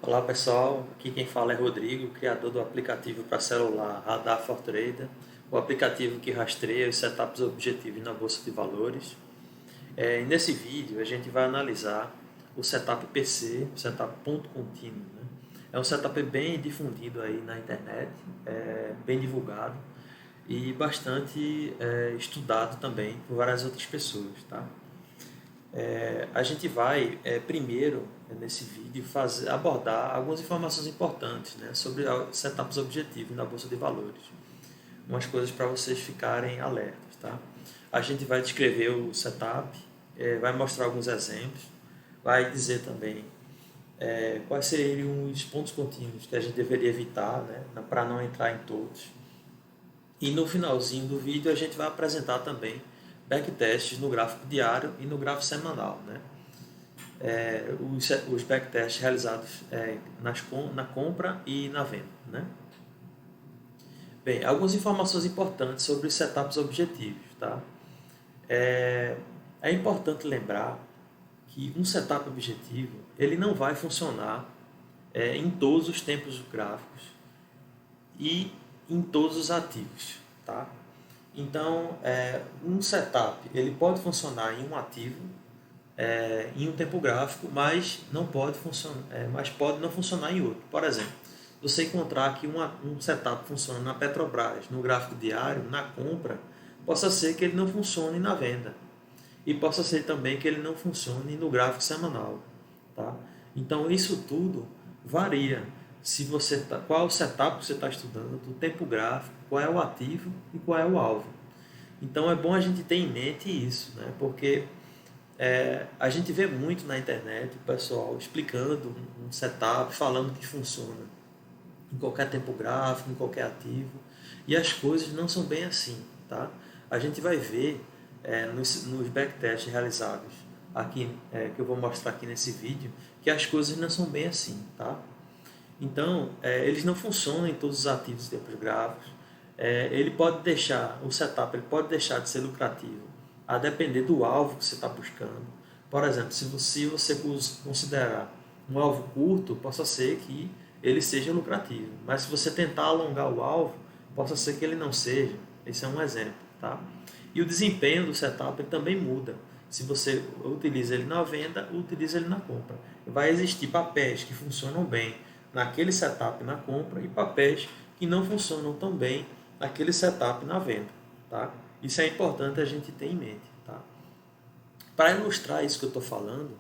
Olá pessoal, aqui quem fala é Rodrigo, criador do aplicativo para celular Radar for Trader, o aplicativo que rastreia os setups objetivos na Bolsa de Valores. E nesse vídeo a gente vai analisar o setup PC, o setup ponto contínuo. Né? É um setup bem difundido aí na internet, bem divulgado e bastante estudado também por várias outras pessoas. Tá? A gente vai primeiro nesse vídeo abordar algumas informações importantes, né, sobre setups objetivos na Bolsa de Valores. Umas coisas para vocês ficarem alertas. Tá? A gente vai descrever o setup, vai mostrar alguns exemplos, vai dizer também quais seriam os pontos contínuos que a gente deveria evitar, né, para não entrar em todos. E no finalzinho do vídeo a gente vai apresentar também backtests no gráfico diário e no gráfico semanal, né? Os backtests realizados na compra e na venda, né? Bem, algumas informações importantes sobre os setups objetivos, tá? É importante lembrar que um setup objetivo ele não vai funcionar em todos os tempos gráficos e em todos os ativos, tá? Então, um setup ele pode funcionar em um ativo, em um tempo gráfico, mas não pode funcionar, mas pode não funcionar em outro. Por exemplo, você encontrar que um setup funciona na Petrobras, no gráfico diário, na compra, possa ser que ele não funcione na venda e possa ser também que ele não funcione no gráfico semanal, tá? Então isso tudo varia. Se você qual o setup que você está estudando, o tempo gráfico, qual é o ativo e qual é o alvo. Então é bom a gente ter em mente isso, né? Porque a gente vê muito na internet o pessoal explicando um setup, falando que funciona em qualquer tempo gráfico, em qualquer ativo, e as coisas não são bem assim, tá? A gente vai ver nos backtests realizados aqui, que eu vou mostrar aqui nesse vídeo, que as coisas não são bem assim, tá? Então, eles não funcionam em todos os ativos de tempos gráficos. Ele pode deixar, o setup ele pode deixar de ser lucrativo a depender do alvo que você está buscando. Por exemplo, se você considerar um alvo curto, possa ser que ele seja lucrativo. Mas se você tentar alongar o alvo, possa ser que ele não seja. Esse é um exemplo. Tá? E o desempenho do setup ele também muda. Se você utiliza ele na venda ou utiliza ele na compra. Vai existir papéis que funcionam bem naquele setup na compra e papéis que não funcionam tão bem naquele setup na venda. Tá? Isso é importante a gente ter em mente. Tá? Para ilustrar isso que eu estou falando,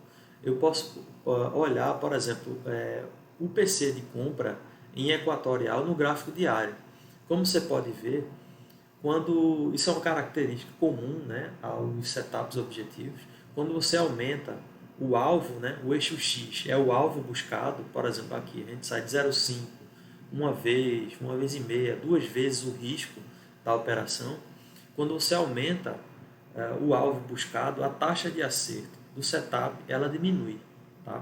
eu posso olhar, por exemplo, o PC de compra em equatorial no gráfico diário. Como você pode ver, quando isso é uma característica comum, né, aos setups objetivos, quando você aumenta o alvo, né, o eixo X é o alvo buscado, por exemplo, aqui a gente sai de 0,5 uma vez e meia, duas vezes o risco da operação. Quando você aumenta o alvo buscado, a taxa de acerto do setup ela diminui. Tá?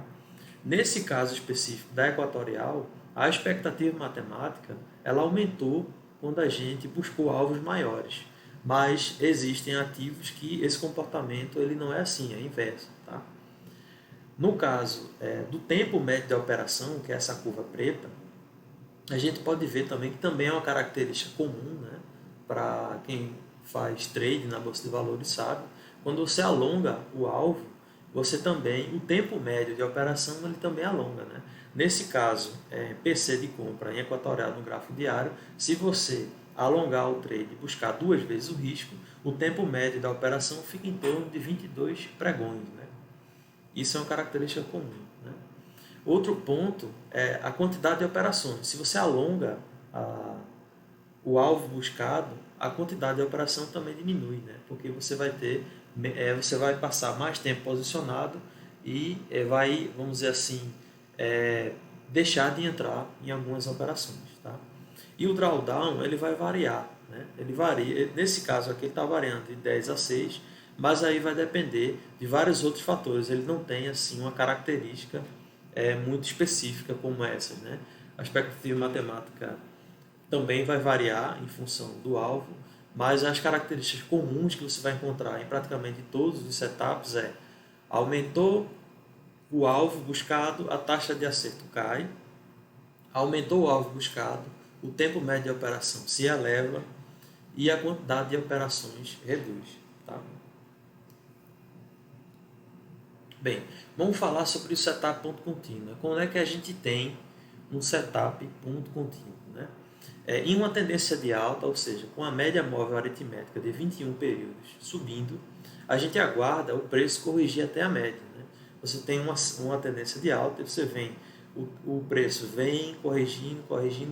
Nesse caso específico da equatorial, a expectativa matemática ela aumentou quando a gente buscou alvos maiores. Mas existem ativos que esse comportamento ele não é assim, é inverso. Tá? No caso do tempo médio de operação, que é essa curva preta, a gente pode ver também que também é uma característica comum, né, para quem faz trade na bolsa de valores sabe, quando você alonga o alvo, você também, o tempo médio de operação ele também alonga. Né? Nesse caso, PC de compra em equatorial no gráfico diário, se você alongar o trade e buscar duas vezes o risco, o tempo médio da operação fica em torno de 22 pregões. Né? Isso é uma característica comum. Né? Outro ponto é a quantidade de operações. Se você alonga o alvo buscado, a quantidade de operação também diminui, né? Porque você vai ter, você vai passar mais tempo posicionado e vai, vamos dizer assim, deixar de entrar em algumas operações, tá? E o drawdown ele vai variar, né? Ele varia. Nesse caso aqui ele está variando de 10 a 6, mas aí vai depender de vários outros fatores. Ele não tem assim uma característica muito específica como essas, né? A expectativa matemática também vai variar em função do alvo, mas as características comuns que você vai encontrar em praticamente todos os setups aumentou o alvo buscado, a taxa de acerto cai, aumentou o alvo buscado, o tempo médio de operação se eleva e a quantidade de operações reduz. Tá? Bem, vamos falar sobre o setup ponto contínuo. Quando é que a gente tem um setup ponto contínuo? Né? Em uma tendência de alta, ou seja, com a média móvel aritmética de 21 períodos subindo, a gente aguarda o preço corrigir até a média. Né? Você tem uma tendência de alta e você vem, o preço vem corrigindo,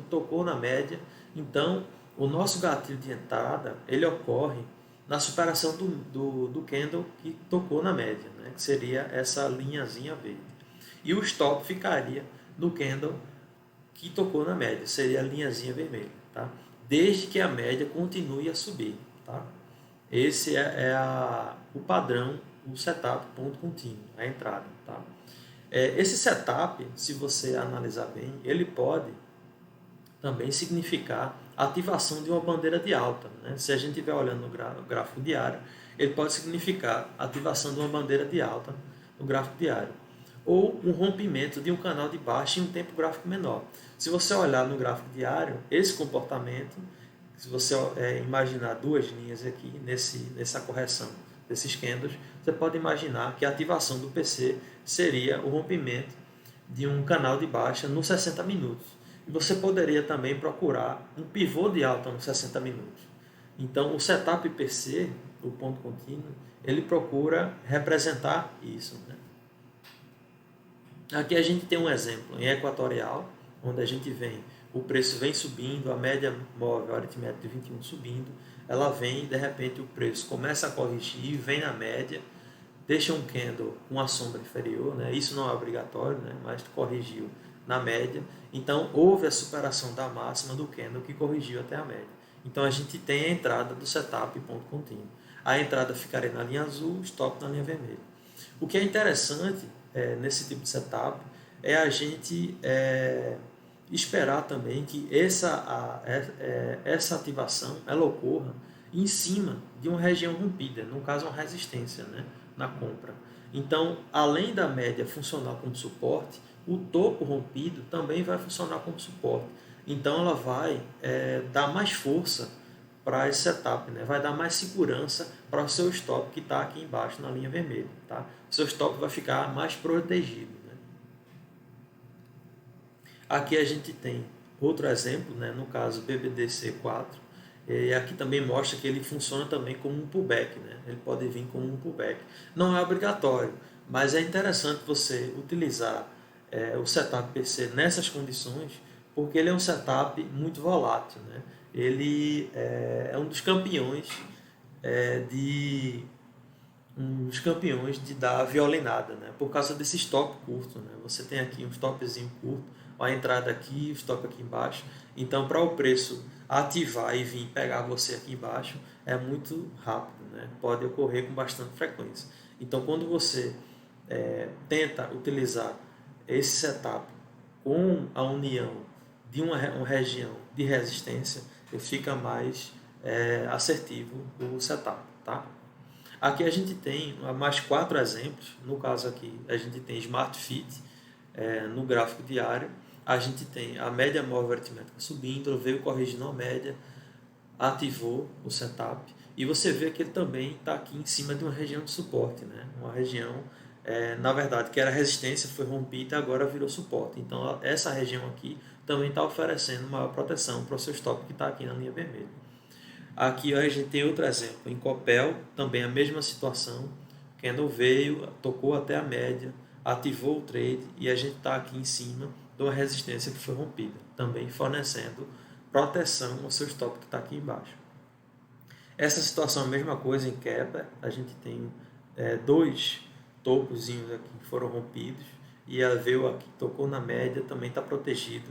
tocou na média. Então, o nosso gatilho de entrada, ele ocorre na superação do candle que tocou na média, né? Que seria essa linhazinha verde. E o stop ficaria no candle que tocou na média, seria a linhazinha vermelha, tá? Desde que a média continue a subir, tá? Esse o padrão, o setup ponto contínuo, a entrada, tá? Esse setup, se você analisar bem, ele pode também significar a ativação de uma bandeira de alta, né? Se a gente estiver olhando no gráfico diário, ele pode significar a ativação de uma bandeira de alta no gráfico diário, ou um rompimento de um canal de baixa em um tempo gráfico menor. Se você olhar no gráfico diário, esse comportamento, se você imaginar duas linhas aqui nessa correção desses candles, você pode imaginar que a ativação do PC seria o rompimento de um canal de baixa nos 60 minutos. E você poderia também procurar um pivô de alta nos 60 minutos. Então, o setup PC, o ponto contínuo, ele procura representar isso, né? Aqui a gente tem um exemplo em equatorial, onde a gente o preço vem subindo, a média móvel aritmética de 21 subindo, ela vem e de repente o preço começa a corrigir, vem na média, deixa um candle com a sombra inferior, né? Isso não é obrigatório, né? Mas corrigiu na média, então houve a superação da máxima do candle que corrigiu até a média. Então a gente tem a entrada do setup ponto contínuo. A entrada ficaria na linha azul, o stop na linha vermelha. O que é interessante nesse tipo de setup é a gente esperar também que essa ativação ela ocorra em cima de uma região rompida, no caso uma resistência, né, na compra. Então, além da média funcionar como suporte, o topo rompido também vai funcionar como suporte. Então, ela vai dar mais força para esse setup, né? Vai dar mais segurança para o seu stop que está aqui embaixo na linha vermelha. Tá? O seu stop vai ficar mais protegido. Né? Aqui a gente tem outro exemplo, né? No caso BBDC4, e aqui também mostra que ele funciona também como um pullback. Né? Ele pode vir como um pullback. Não é obrigatório, mas é interessante você utilizar o setup PC nessas condições, porque ele é um setup muito volátil. Né? Ele é um dos campeões de dar violinada, né? Por causa desse stop curto. Né? Você tem aqui um stopzinho curto, a entrada aqui, o stop aqui embaixo. Então, para o preço ativar e vir pegar você aqui embaixo, é muito rápido, né? Pode ocorrer com bastante frequência. Então, quando você tenta utilizar esse setup com a união de uma região de resistência, fica mais assertivo o setup, tá? Aqui a gente tem mais 4 exemplos. No caso aqui a gente tem Smart Fit no gráfico diário. A gente tem a média móvel aritmética subindo, veio corrigindo a média, ativou o setup. E você vê que ele também está aqui em cima de uma região de suporte, né? Uma região, na verdade, que era resistência, foi rompida e agora virou suporte. Então essa região aqui também está oferecendo maior proteção para o seu stop que está aqui na linha vermelha. Aqui a gente tem outro exemplo, em Copel, também a mesma situação, candle veio, tocou até a média, ativou o trade e a gente está aqui em cima de uma resistência que foi rompida, também fornecendo proteção ao seu stop que está aqui embaixo. Essa situação é a mesma coisa em Kepler, a gente tem 2 topozinhos aqui que foram rompidos e ela veio aqui, tocou na média, também está protegido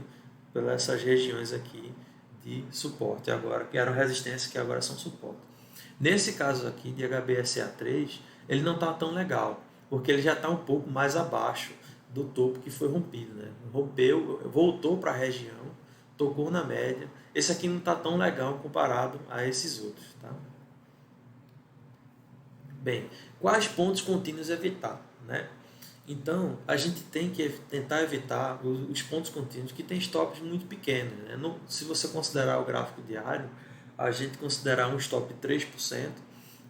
pelas essas regiões aqui de suporte agora, que eram resistências que agora são suporte. Nesse caso aqui de HBSA3, ele não está tão legal, porque ele já está um pouco mais abaixo do topo que foi rompido, né? Rompeu, voltou para a região, tocou na média. Esse aqui não está tão legal comparado a esses outros, tá? Bem, quais pontos contínuos evitar, né? Então, a gente tem que tentar evitar os pontos contínuos que têm stops muito pequenos, né? Se você considerar o gráfico diário, a gente considerar um stop 3%,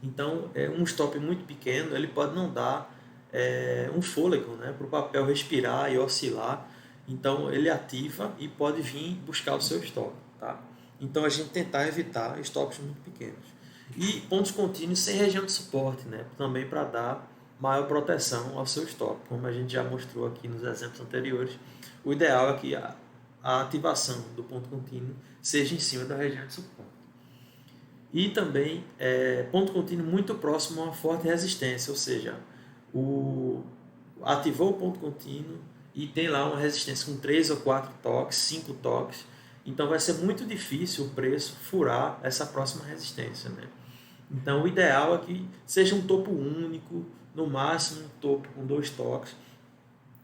então um stop muito pequeno ele pode não dar um fôlego, né, para o papel respirar e oscilar. Então, ele ativa e pode vir buscar o seu stop. Tá? Então, a gente tentar evitar stops muito pequenos. E pontos contínuos sem região de suporte, né? Também para dar maior proteção ao seu stop. Como a gente já mostrou aqui nos exemplos anteriores, o ideal é que a ativação do ponto contínuo seja em cima da região de suporte. E também ponto contínuo muito próximo a uma forte resistência, ou seja, ativou o ponto contínuo e tem lá uma resistência com 3 ou 4 toques, 5 toques, então vai ser muito difícil o preço furar essa próxima resistência, né? Então o ideal é que seja um topo único, no máximo um topo com 2 toques,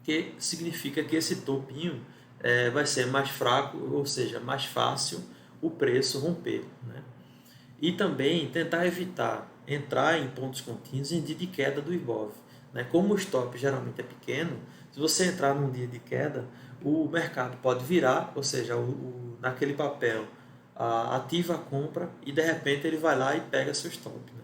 que significa que esse topinho vai ser mais fraco, ou seja, mais fácil o preço romper, né? E também tentar evitar entrar em pontos contínuos em dia de queda do Ibov, né? Como o stop geralmente é pequeno, se você entrar num dia de queda, o mercado pode virar, ou seja, naquele papel ativa a compra e de repente ele vai lá e pega seu stop, né?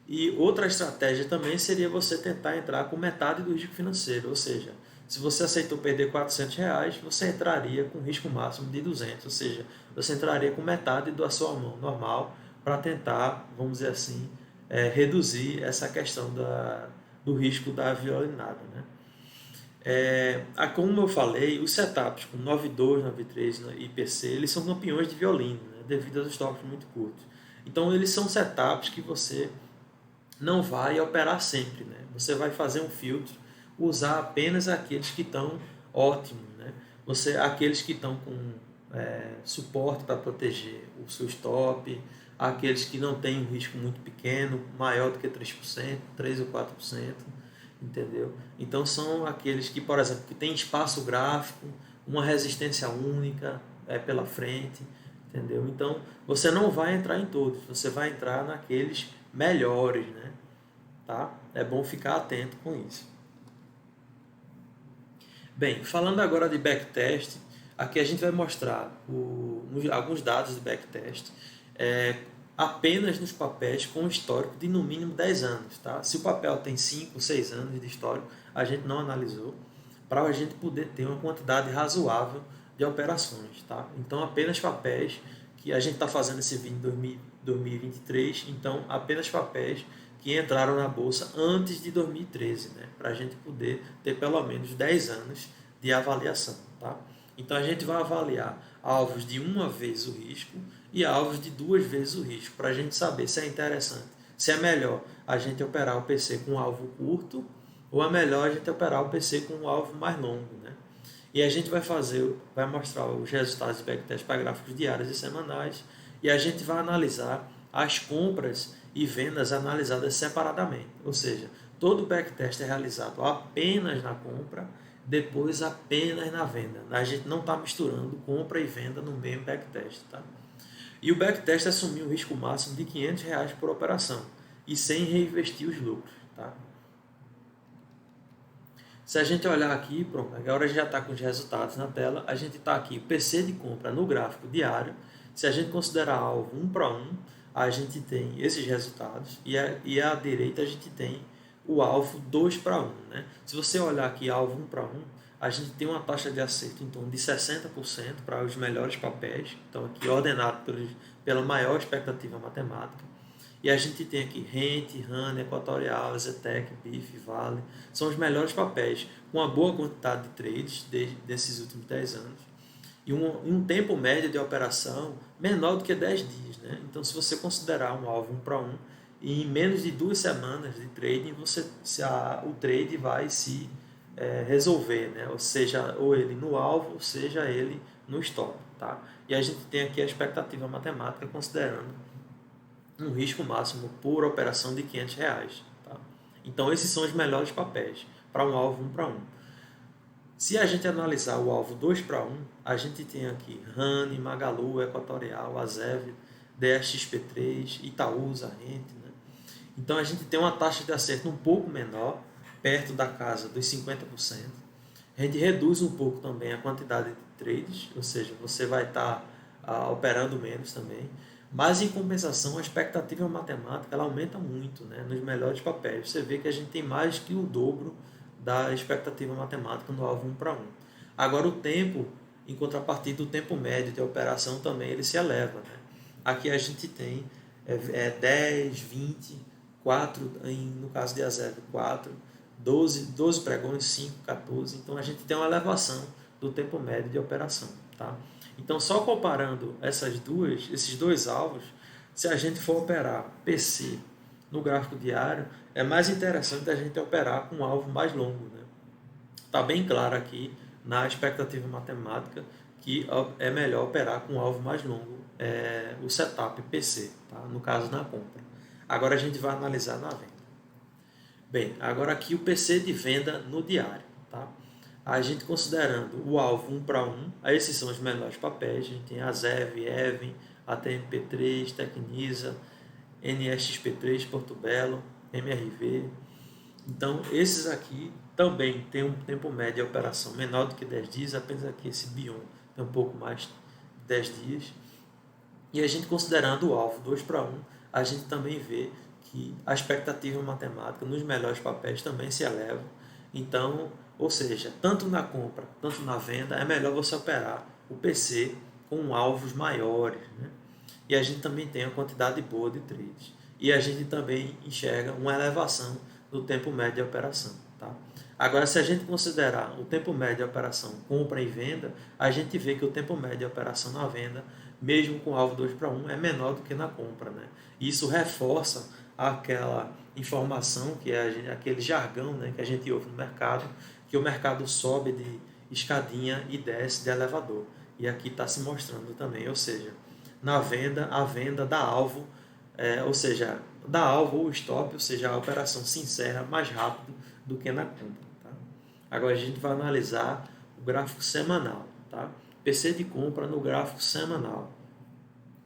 E outra estratégia também seria você tentar entrar com metade do risco financeiro, ou seja, se você aceitou perder R$ 400, você entraria com risco máximo de 200, ou seja, você entraria com metade da sua mão normal para tentar, vamos dizer assim, reduzir essa questão do risco da violinada, né? Como eu falei, os setups com 9.2, 9.3 e PC, eles são campeões de violino, né, devido aos stops muito curtos. Então, eles são setups que você não vai operar sempre, né? Você vai fazer um filtro, usar apenas aqueles que estão ótimos, né? Aqueles que estão com suporte para proteger o seu stop, aqueles que não têm um risco muito pequeno, maior do que 3%, 3 ou 4%, entendeu? Então são aqueles que, por exemplo, que tem espaço gráfico, uma resistência única pela frente, entendeu? Então você não vai entrar em todos, você vai entrar naqueles melhores, né? Tá? É bom ficar atento com isso. Bem, falando agora de backtest, aqui a gente vai mostrar alguns dados de backtest apenas nos papéis com histórico de no mínimo 10 anos. Tá? Se o papel tem 5, 6 anos de histórico, a gente não analisou, para a gente poder ter uma quantidade razoável de operações. Tá? Então, apenas papéis, que a gente está fazendo esse vídeo em 2023, então apenas papéis que entraram na bolsa antes de 2013, né? Para a gente poder ter pelo menos 10 anos de avaliação. Tá? Então a gente vai avaliar alvos de uma vez o risco e alvos de 2 vezes o risco, para a gente saber se é interessante, se é melhor a gente operar o PC com um alvo curto ou é melhor a gente operar o PC com um alvo mais longo, né? E a gente vai mostrar os resultados de backtest para gráficos diários e semanais, e a gente vai analisar as compras e vendas analisadas separadamente, ou seja, todo o backtest é realizado apenas na compra, depois apenas na venda. A gente não está misturando compra e venda no mesmo backtest. Tá? E o backtest assumiu um risco máximo de R$ 500 por operação e sem reinvestir os lucros. Tá? Se a gente olhar aqui, pronto, agora a gente já está com os resultados na tela, a gente está aqui, PC de compra no gráfico diário. Se a gente considerar alvo 1 para 1, a gente tem esses resultados e à direita a gente tem o alvo 2 para 1. Né? Se você olhar aqui alvo 1 para 1, a gente tem uma taxa de acerto em torno de 60% para os melhores papéis, então aqui ordenado pela maior expectativa matemática. E a gente tem aqui Rent, RAN, Equatorial, Zetec, BIF, Vale, são os melhores papéis, com uma boa quantidade de trades desses últimos 10 anos. E um tempo médio de operação menor do que 10 dias. Né? Então, se você considerar um alvo 1 para 1, em menos de 2 semanas de trading, o trade vai se resolver, né? Ou seja, ou ele no alvo, ou seja ele no stop. Tá? E a gente tem aqui a expectativa matemática considerando um risco máximo por operação de R$ 500. Tá? Então, esses são os melhores papéis para um alvo 1 para 1. Se a gente analisar o alvo 2 para 1, a gente tem aqui Rani, Magalu, Equatorial, Azev, DXP3, Itaúsa, Rente. Né? Então a gente tem uma taxa de acerto um pouco menor perto da casa dos 50%. A gente reduz um pouco também a quantidade de trades, ou seja, você vai estar operando menos também. Mas, em compensação, a expectativa matemática ela aumenta muito, né, nos melhores papéis. Você vê que a gente tem mais que o dobro da expectativa matemática no alvo 1 para 1. Agora, o tempo, em contrapartida, o tempo médio de operação também ele se eleva. Né? Aqui a gente tem 10, 20, 4, no caso de AZEV, 4, 12 pregões, 5, 14. Então, a gente tem uma elevação do tempo médio de operação. Tá? Então, só comparando esses dois alvos, se a gente for operar PC no gráfico diário, é mais interessante a gente operar com um alvo mais longo. Né? Está bem claro aqui na expectativa matemática que é melhor operar com um alvo mais longo, o setup PC, tá? No caso na compra. Agora a gente vai analisar na venda. Bem, agora aqui o PC de venda no diário. Tá? A gente considerando o alvo 1 para 1, esses são os melhores papéis, a gente tem a ZEV, EVEN, ATMP3, Tecnisa, NSXP3, Porto Belo, MRV. Então, esses aqui também tem um tempo médio de operação menor do que 10 dias, apenas que esse Bion tem um pouco mais de 10 dias. E a gente considerando o alvo 2 para 1, a gente também vê que a expectativa matemática nos melhores papéis também se eleva. Então, ou seja, tanto na compra, tanto na venda, é melhor você operar o PC com alvos maiores. Né? E a gente também tem uma quantidade boa de trades. E a gente também enxerga uma elevação do tempo médio de operação. Tá? Agora, se a gente considerar o tempo médio de operação compra e venda, a gente vê que o tempo médio de operação na venda, mesmo com alvo 2 para 1, é menor do que na compra. Né? Isso reforça aquela informação, que é aquele jargão, né, que a gente ouve no mercado, que o mercado sobe de escadinha e desce de elevador. E aqui está se mostrando também, ou seja, na venda, a venda dá alvo, ou seja, dá alvo ou stop, ou seja, a operação se encerra mais rápido do que na compra. Tá? Agora a gente vai analisar o gráfico semanal. Tá? PC de compra no gráfico semanal.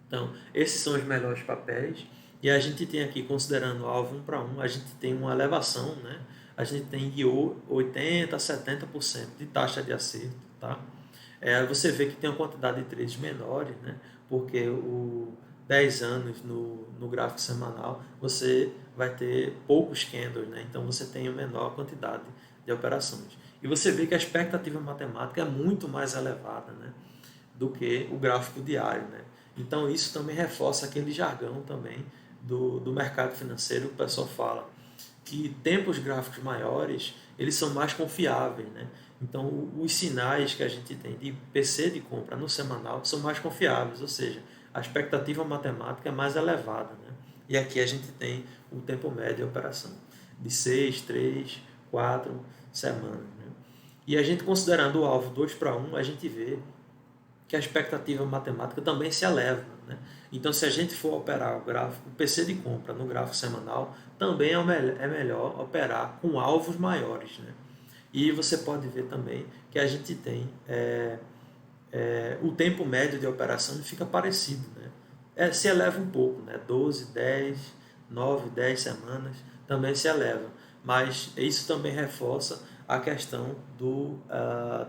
Então, esses são os melhores papéis. E a gente tem aqui, considerando o alvo 1 para 1, a gente tem uma elevação, né? A gente tem de 80% a 70% de taxa de acerto. Tá? Você vê que tem uma quantidade de trades menores, né? Porque o 10 anos no gráfico semanal, você vai ter poucos candles, né? Então você tem uma menor quantidade de operações. E você vê que a expectativa matemática é muito mais elevada, né? Do que o gráfico diário, né? Então isso também reforça aquele jargão também do mercado financeiro. O pessoal fala que tempos gráficos maiores eles são mais confiáveis, né? Então os sinais que a gente tem de PC de compra no semanal são mais confiáveis, ou seja, a expectativa matemática é mais elevada, né? E aqui a gente tem o tempo médio de operação de 6, 3, 4 semanas, né? E a gente considerando o alvo 2 para 1, a gente vê que a expectativa matemática também se eleva. Né? Então, se a gente for operar o PC de compra no gráfico semanal, também é melhor operar com alvos maiores. Né? E você pode ver também que a gente tem o tempo médio de operação fica parecido. Né? Se eleva um pouco, né? 12, 10, 9, 10 semanas também se eleva. Mas isso também reforça a questão do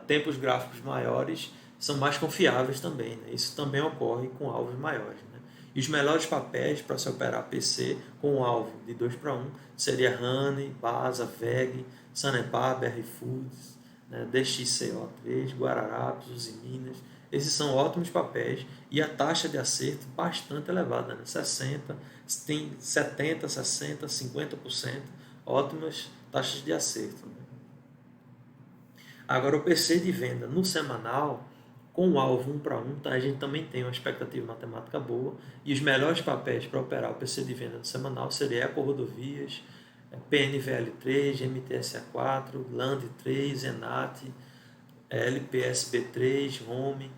tempos gráficos maiores são mais confiáveis também. Né? Isso também ocorre com alvos maiores. Né? E os melhores papéis para se operar PC com um alvo de 2 para 1 seria Honey, Basa, VEG, Sanepar, BR Foods, né? DXCO3, Guararapes, Usiminas. Esses são ótimos papéis e a taxa de acerto bastante elevada, né? 60%, tem 70%, 60%, 50%, ótimas taxas de acerto. Né? Agora o PC de venda no semanal, com o alvo 1 para 1, tá? A gente também tem uma expectativa matemática boa e os melhores papéis para operar o PC de venda no semanal seria Eco Rodovias, PNVL3, MTSA4, LAND3, ENAT, LPSB3, Home.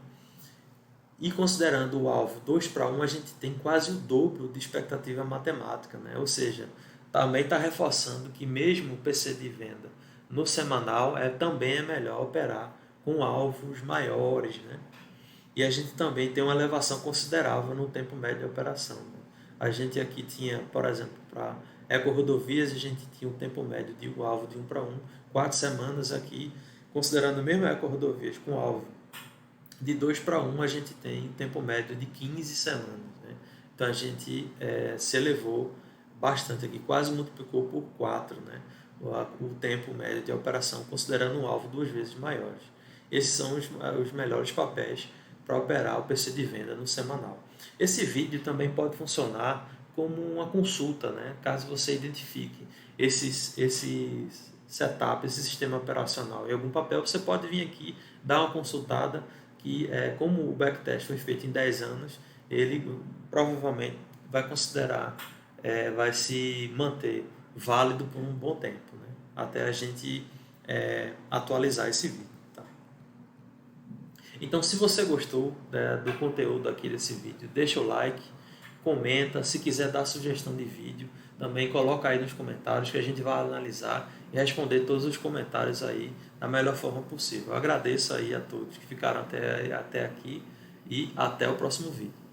E considerando o alvo 2 para 1, a gente tem quase o dobro de expectativa matemática. Né? Ou seja, também está reforçando que mesmo o PC de venda no semanal também é melhor operar com alvos maiores. Né? E a gente também tem uma elevação considerável no tempo médio de operação. Né? A gente aqui tinha, por exemplo, para Eco-rodovias, a gente tinha um tempo médio de um alvo de 1:1, 4 semanas aqui, considerando mesmo eco-rodovias com alvo de 2:1, a gente tem tempo médio de 15 semanas. Né? Então a gente se elevou bastante aqui, quase multiplicou por 4, né? o tempo médio de operação, considerando um alvo 2 vezes maiores. Esses são os melhores papéis para operar o PC de venda no semanal. Esse vídeo também pode funcionar como uma consulta, né? Caso você identifique esses setup, esse sistema operacional em algum papel, você pode vir aqui dar uma consultada, que como o backtest foi feito em 10 anos, ele provavelmente vai considerar, vai se manter válido por um bom tempo, né? Até a gente atualizar esse vídeo. Tá? Então, se você gostou do conteúdo aqui desse vídeo, deixa o like, comenta, se quiser dar sugestão de vídeo, também coloca aí nos comentários que a gente vai analisar e responder todos os comentários aí da melhor forma possível. Eu agradeço aí a todos que ficaram até aqui e até o próximo vídeo.